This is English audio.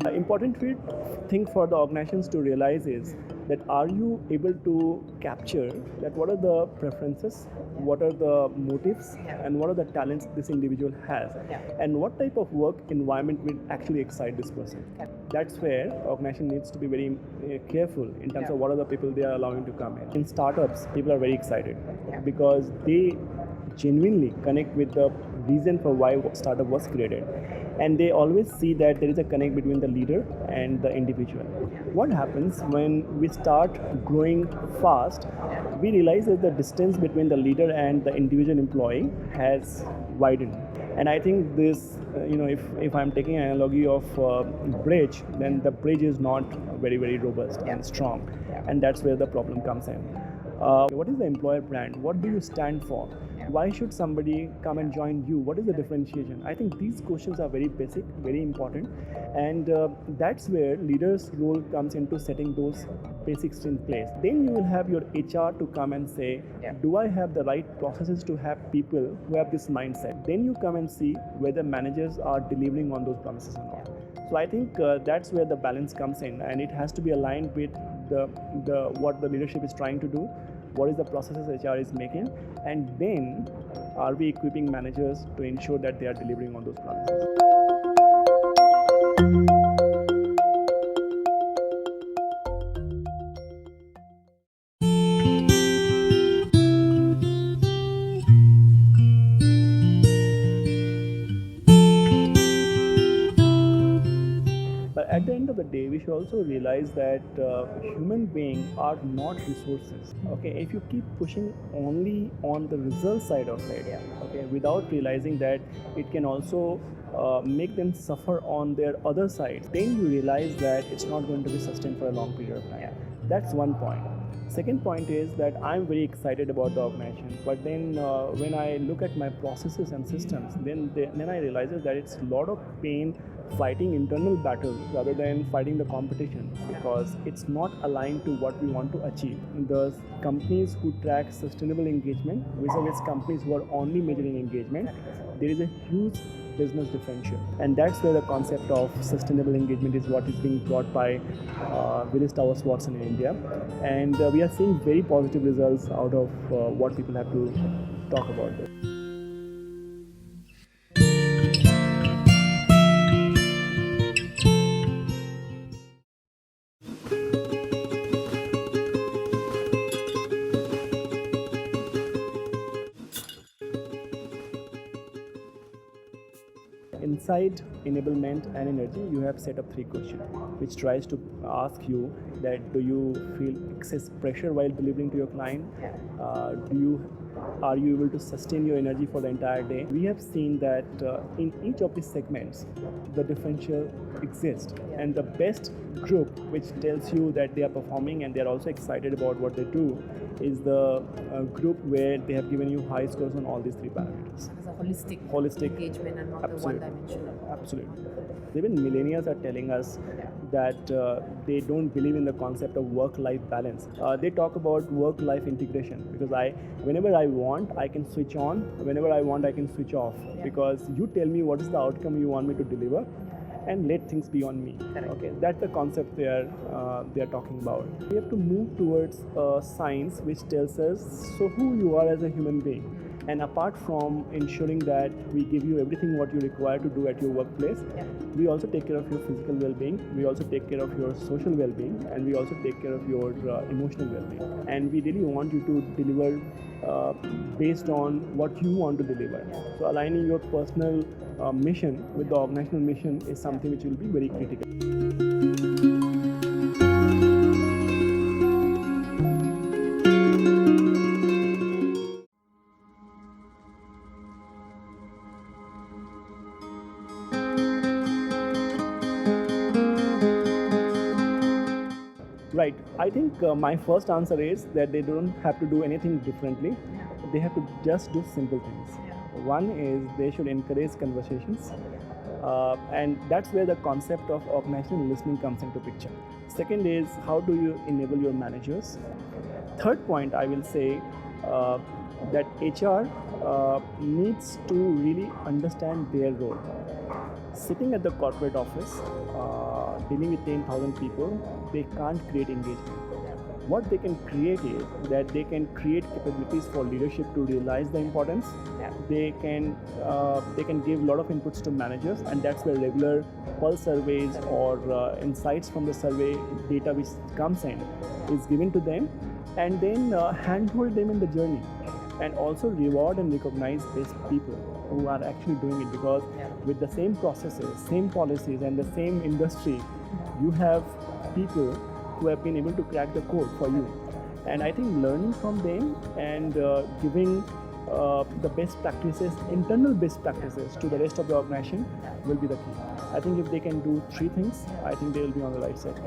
Important thing for the organizations to realize is that are you able to capture that what are the preferences, what are the motives, and what are the talents this individual has, and what type of work environment will actually excite this person. That's where organization needs to be very careful in terms of what are the people they are allowing to come in. In startups, people are very excited because they genuinely connect with the reason for why startup was created, and they always see that there is a connect between the leader and the individual. What happens when we start growing fast, we realize that the distance between the leader and the individual employee has widened. And I think this, if I'm taking an analogy of bridge, then the bridge is not very, very robust and strong, and that's where the problem comes in. What is the employer brand? What do you stand for? Why should somebody come and join you? What is the differentiation? I think these questions are very basic, very important, and that's where leaders' role comes into setting those basics in place. Then you will have your HR to come and say, do I have the right processes to have people who have this mindset? Then you come and see whether managers are delivering on those promises or not. So I think that's where the balance comes in, and it has to be aligned with the what the leadership is trying to do, what is the processes HR is making, and then are we equipping managers to ensure that they are delivering on those promises. But at the end of the day, we should also realize that human beings are not resources. Okay, if you keep pushing only on the result side of it, okay, without realizing that it can also make them suffer on their other side, then you realize that it's not going to be sustained for a long period of time. That's one point. Second point is that I'm very excited about the organization, but then when I look at my processes and systems, then I realize that it's a lot of pain fighting internal battles rather than fighting the competition, because it's not aligned to what we want to achieve. The companies who track sustainable engagement vis-a-vis companies who are only measuring engagement, there is a huge business differential, and that's where the concept of sustainable engagement is what is being brought by Willis Tower Watson in India, and we are seeing very positive results out of what people have to talk about this. Inside enablement and energy, you have set up 3 questions, which tries to ask you that do you feel excess pressure while delivering to your client? Are you able to sustain your energy for the entire day? We have seen that in each of these segments, the differential exists, and the best group which tells you that they are performing and they are also excited about what they do is the group where they have given you high scores on all these 3 parameters. It's a holistic engagement and not the one-dimensional. Absolutely. Even millennials are telling us that they don't believe in the concept of work-life balance. They talk about work-life integration, because whenever I want, I can switch on. Whenever I want, I can switch off. Because you tell me what is the outcome you want me to deliver, and let things be on me. Okay, that's the concept they are talking about. We have to move towards science which tells us who you are as a human being. And apart from ensuring that we give you everything what you require to do at your workplace, we also take care of your physical well-being, we also take care of your social well-being, and we also take care of your emotional well-being. And we really want you to deliver based on what you want to deliver. So aligning your personal mission with the organizational mission is something which will be very critical. Right. I think my first answer is that they don't have to do anything differently. They have to just do simple things. One is they should encourage conversations, and that's where the concept of organizational listening comes into picture. Second is how do you enable your managers. Third point, I will say that HR needs to really understand their role. Sitting at the corporate office, dealing with 10,000 people, they can't create engagement. What they can create is that they can create capabilities for leadership to realize the importance. They can give a lot of inputs to managers, and that's where regular pulse surveys or insights from the survey data which comes in is given to them, and then handhold them in the journey, and also reward and recognize best people who are actually doing it, because with the same processes, same policies, and the same industry, you have people who have been able to crack the code for you. And I think learning from them and giving the best practices, internal best practices to the rest of the organization will be the key. I think if they can do three things, I think they will be on the right side.